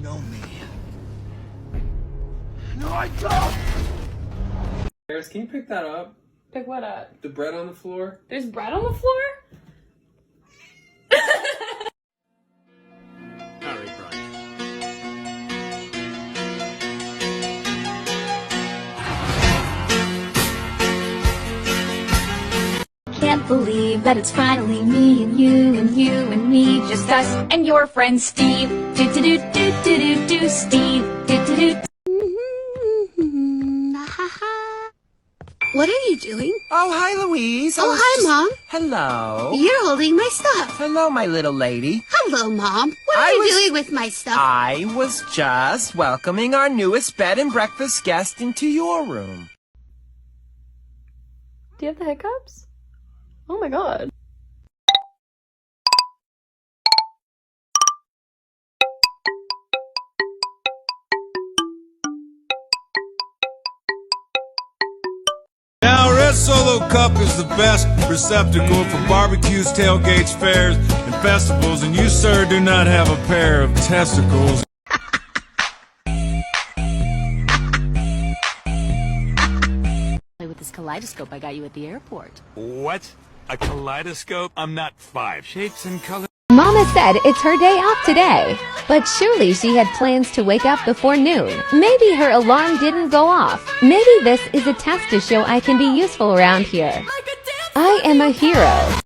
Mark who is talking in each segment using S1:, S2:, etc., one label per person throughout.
S1: know me. No, I don't!
S2: Harris, can you pick that up?
S3: Pick what up?
S2: The bread on the floor?
S3: There's bread on the floor?
S1: Harry Bright.
S4: Can't believe that it's finally me and you and you and me, just us and your friend Steve. Do do do do do do do Steve. Do do do.
S5: What are you doing?
S6: Oh, hi, Louise.
S5: Oh, hi, Mom.
S6: Hello.
S5: You're holding my stuff.
S6: Hello, my little lady.
S5: Hello, Mom. What are you doing with my stuff?
S6: I was just welcoming our newest bed and breakfast guest into your room.
S3: Do you have the hiccups? Oh my god.
S7: Now, Red Solo Cup is the best receptacle for barbecues, tailgates, fairs, and festivals, and you, sir, do not have a pair of testicles.
S8: Play with this kaleidoscope I got you at the airport.
S7: What? A kaleidoscope? I'm not 5 shapes and colors.
S9: Mama said it's her day off today, but surely she had plans to wake up before noon. Maybe her alarm didn't go off. Maybe this is a test to show I can be useful around here. I am a hero.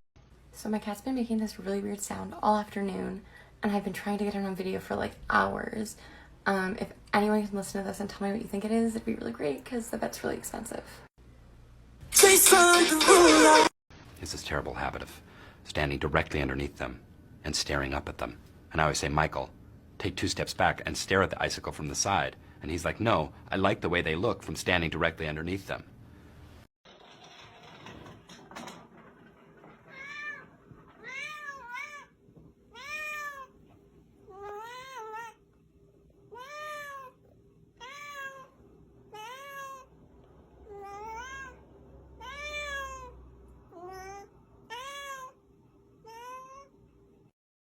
S3: So my cat's been making this really weird sound all afternoon, and I've been trying to get it on video for like hours. If anyone can listen to this and tell me what you think it is, it'd be really great, because the bet's really expensive.
S10: It's this terrible habit of standing directly underneath them and staring up at them. And I always say, Michael, take 2 steps back and stare at the icicle from the side. And he's like, no, I like the way they look from standing directly underneath them.